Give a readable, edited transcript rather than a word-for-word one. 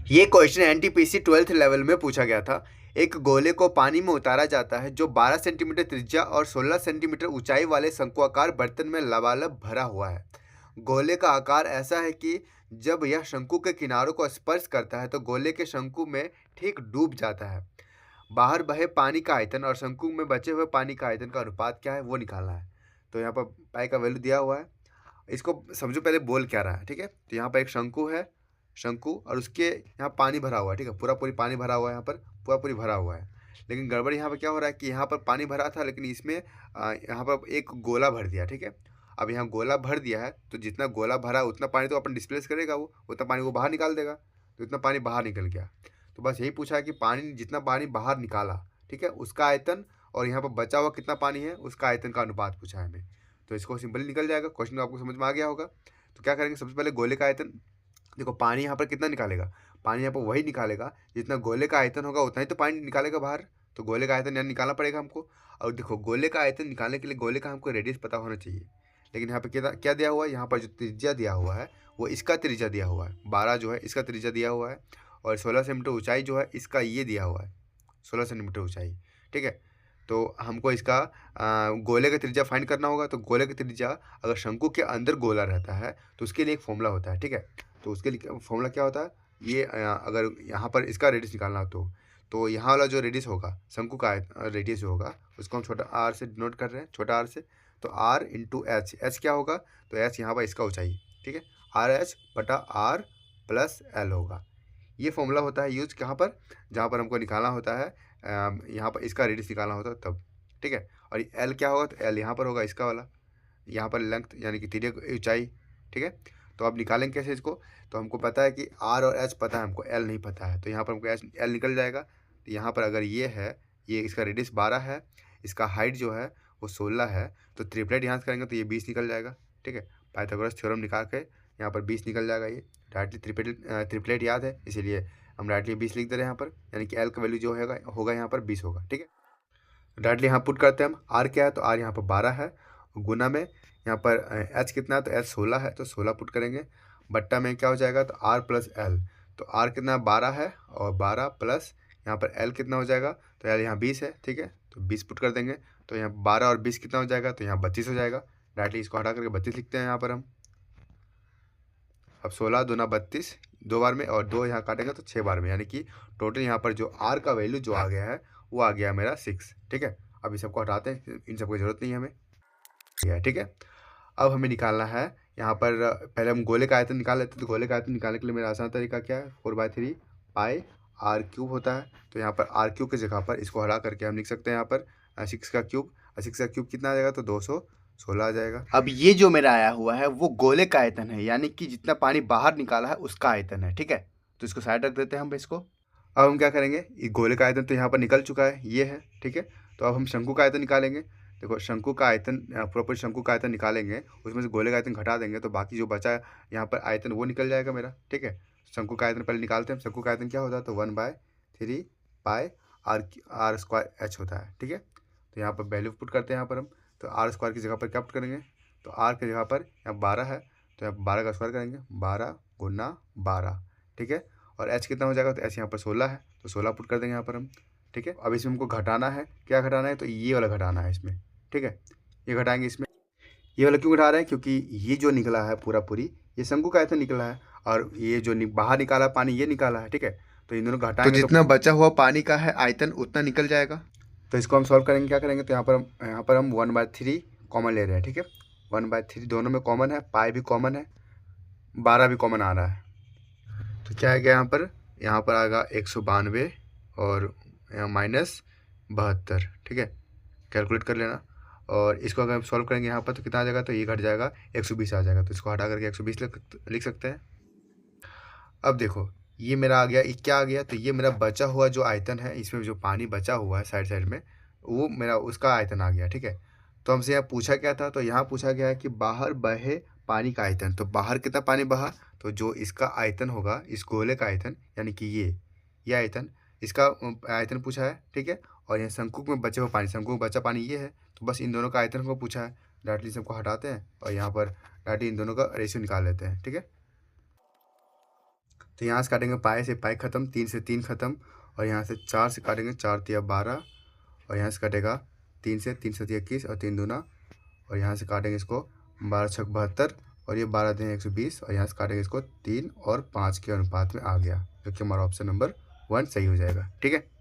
ये question NTPC 12th level में पूछा गया था। एक गोले को पानी में उतारा जाता है जो 12 सेंटीमीटर त्रिज्या और 16 सेंटीमीटर ऊंचाई वाले शंकुआकार बर्तन में लबालब भरा हुआ है। गोले का आकार ऐसा है कि जब यह शंकु के किनारों को स्पर्श करता है तो गोले के शंकु में ठीक डूब जाता है। बाहर बहे पानी का आयतन और शंकु में बचे हुए पानी का आयतन का अनुपात क्या है वो निकालना है। तो यहाँ पर पाई का वैल्यू दिया हुआ है, इसको समझो पहले बोल क्या रहा है। ठीक है, तो यहाँ पर एक शंकु है, शंकु और उसके यहाँ पानी भरा हुआ है। ठीक है, पूरा पूरी पानी भरा हुआ है, यहाँ पर पूरा पूरी भरा हुआ है। लेकिन गड़बड़ यहाँ पर क्या हो रहा है कि यहाँ पर पानी भरा था लेकिन इसमें यहाँ पर एक गोला भर दिया। ठीक है, अब यहाँ गोला भर दिया है तो जितना गोला भरा उतना पानी तो अपन डिस्प्लेस करेगा, वो उतना पानी वो बाहर निकाल देगा। तो इतना पानी बाहर निकल गया। तो बस यही पूछा है कि पानी जितना पानी बाहर निकाला, ठीक है, उसका आयतन और यहाँ पर बचा हुआ कितना पानी है उसका आयतन का अनुपात पूछा है हमें। तो इसको सिंपली निकल जाएगा। क्वेश्चन आपको समझ में आ गया होगा। तो क्या करेंगे, सबसे पहले गोले का आयतन देखो, पानी यहाँ पर कितना निकालेगा, पानी यहाँ पर वही निकालेगा जितना गोले का आयतन होगा उतना ही तो पानी निकालेगा बाहर। तो गोले का आयतन यहाँ निकालना पड़ेगा हमको। और देखो गोले का आयतन निकालने के लिए गोले का हमको रेडियस पता होना चाहिए। लेकिन यहाँ पे क्या क्या दिया हुआ है, यहाँ पर जो त्रिज्या दिया हुआ है वो इसका त्रिज्या दिया हुआ है, 12 जो है इसका त्रिज्या दिया हुआ है, और 16 सेंटीमीटर ऊंचाई जो है इसका ये दिया हुआ है, 16 सेंटीमीटर ऊंचाई। ठीक है, तो हमको इसका गोले का त्रिज्या फाइंड करना होगा। तो गोले का त्रिज्या अगर शंकु के अंदर गोला रहता है तो उसके लिए एक फॉर्मूला होता है। ठीक है, तो उसके लिए फॉर्मूला क्या होता है, ये अगर यहाँ पर इसका रेडियस निकालना हो तो यहाँ वाला जो रेडियस होगा, शंकु का रेडियस जो होगा उसको हम छोटा आर से डिनोट कर रहे हैं, छोटा आर से। तो आर इंटू एच, एच क्या होगा, तो एच यहाँ पर इसका ऊंचाई। ठीक है, आर एच बटा आर प्लस एल होगा। ये फॉर्मूला होता है यूज कहाँ पर, जहाँ पर हमको निकालना होता है यहाँ पर इसका रेडियस निकालना होता है तब। ठीक है, और एल क्या होगा, तो एल यहाँ पर होगा इसका वाला, यहाँ पर लेंथ यानी कि तीरे ऊंचाई। ठीक है, तो अब निकालेंगे कैसे इसको, तो हमको पता है कि आर और एच पता है, हमको एल नहीं पता है। तो यहाँ पर हमको एच एल निकल जाएगा। तो यहाँ पर अगर ये है, ये इसका रेडियस 12 है, इसका हाइट जो है वो 16 है, तो ट्रिपलेट यहाँ से करेंगे तो ये 20 निकल जाएगा। ठीक है, पाइथागोरस थ्योरम निकाल के यहाँ पर 20 निकल जाएगा। ये डायरेक्टली ट्रिपलेट याद है इसीलिए हम डायरेक्टली 20 लिख दे रहे हैं यहाँ पर, यानी कि एल का वैल्यू जो होगा यहाँ पर 20 होगा। ठीक है, डायरेक्टली यहाँ पुट करते हैं हम। आर क्या है, तो आर यहाँ पर 12 है, गुना में यहाँ पर एच कितना है, तो एच 16 है, तो 16 पुट करेंगे। बट्टा में क्या हो जाएगा, तो आर प्लस एल। तो आर कितना 12 है और 12 प्लस यहाँ पर एल कितना हो जाएगा, तो एल यहाँ 20 है। ठीक है, तो 20 पुट कर देंगे। तो यहाँ 12 और 20 कितना हो जाएगा, तो यहाँ 32 हो जाएगा। डायरेक्टली इसको हटा करके 32 लिखते हैं यहाँ पर हम। अब 16 दूना 32 दो बार में, और दो यहाँ काटेंगे तो 6 बार में, यानी कि टोटल यहाँ पर जो आर का वैल्यू जो आ गया है वो आ गया मेरा 6। ठीक है, अब इस सबको हटाते हैं, इन सबको जरूरत नहीं है हमें। ठीक है, अब हमें निकालना है यहाँ पर, पहले हम गोले का आयतन निकाल लेते हैं। तो गोले का आयतन निकालने के लिए मेरा आसान तरीका क्या है, 4/3 पाई आर क्यूब होता है। तो यहाँ पर आर क्यूब की जगह पर इसको हटा करके हम लिख सकते हैं यहाँ पर 6 का क्यूब। 6 का क्यूब कितना आ जाएगा, तो 216 आ जाएगा। अब ये जो मेरा आया हुआ है वो गोले का आयतन है, यानी कि जितना पानी बाहर निकाला है उसका आयतन है। ठीक है, तो इसको साइड रख देते हैं हम इसको। अब हम क्या करेंगे, ये गोले का आयतन तो यहाँ पर निकल चुका है, ये है। ठीक है, तो अब हम शंकु का आयतन निकालेंगे। देखो शंकु का आयतन, प्रॉपर शंकु का आयतन निकालेंगे, उसमें से गोले का आयतन घटा देंगे तो बाकी जो बचा यहाँ पर आयतन वो निकल जाएगा मेरा। ठीक है, शंकु का आयतन पहले निकालते हैं। शंकु का आयतन क्या होता है, तो 1/3 पाई आर स्क्वायर एच होता है। ठीक है, तो यहाँ पर वैल्यू पुट करते हैं यहाँ पर हम। तो आर स्क्वायर की जगह पर क्या पुट करेंगे, तो आर की जगह पर यहाँ 12 है, तो यहाँ 12 का स्क्वायर करेंगे, 12 गुना 12। ठीक है, और एच कितना हो जाएगा, तो एच यहाँ पर 16 है, तो 16 पुट कर देंगे यहाँ पर हम। ठीक है, अब इसमें हमको घटाना है, क्या घटाना है, तो ये वाला घटाना है इसमें। ठीक है, ये घटाएंगे इसमें। ये वाला क्यों घटा रहे हैं, क्योंकि ये जो निकला है पूरा पूरी ये शंकु का आयतन निकला है, और ये जो बाहर निकाला पानी ये निकाला है। ठीक है, तो इन दोनों घटाएंगे तो जितना बचा हुआ पानी का है आयतन उतना निकल जाएगा। तो इसको हम सॉल्व करेंगे, क्या करेंगे, तो यहाँ पर हम 1/3 कॉमन ले रहे हैं। ठीक है, 1/3 दोनों में कॉमन है, पाई भी कॉमन है, 12 भी कॉमन आ रहा है। तो क्या आ गया यहाँ पर आएगा 192 और -72। ठीक है, कैलकुलेट कर लेना। और इसको अगर हम सॉल्व करेंगे यहाँ पर तो कितना आ जाएगा, तो ये घट जाएगा 120 आ जाएगा। तो इसको हटा करके 120 लिख सकते हैं। अब देखो ये मेरा आ गया, ये क्या आ गया, तो ये मेरा बचा हुआ जो आयतन है, इसमें जो पानी बचा हुआ है साइड साइड में वो मेरा उसका आयतन आ गया। ठीक है, तो हमसे यहाँ पूछा क्या था, तो यहाँ पूछा गया है कि बाहर बहे पानी का आयतन। तो बाहर कितना पानी बहा, तो जो इसका आयतन होगा, इस गोले का आयतन, यानी कि ये आयतन, इसका आयतन पूछा है। ठीक है, और यहाँ शंकु में बचे हुए पानी, शंकु में बचा पानी ये है, तो बस इन दोनों का आयतन को पूछा है। डायरेक्टली सबको हटाते हैं और यहाँ पर डायरेक्टली इन दोनों का रेशियो निकाल लेते हैं। ठीक है, तो यहाँ से काटेंगे पाई से पाई खत्म, 3 से 3 खत्म, और यहाँ से 4 से काटेंगे, 4 तिया 12, और यहाँ से कटेगा 3 से 3 21 और 3 दूना, और यहाँ से काटेंगे इसको 12 छक 72, और ये 12 दिन 120, और यहाँ से काटेंगे इसको 3 और 5 के अनुपात में आ गया, जो कि हमारा ऑप्शन नंबर 1 सही हो जाएगा। ठीक है।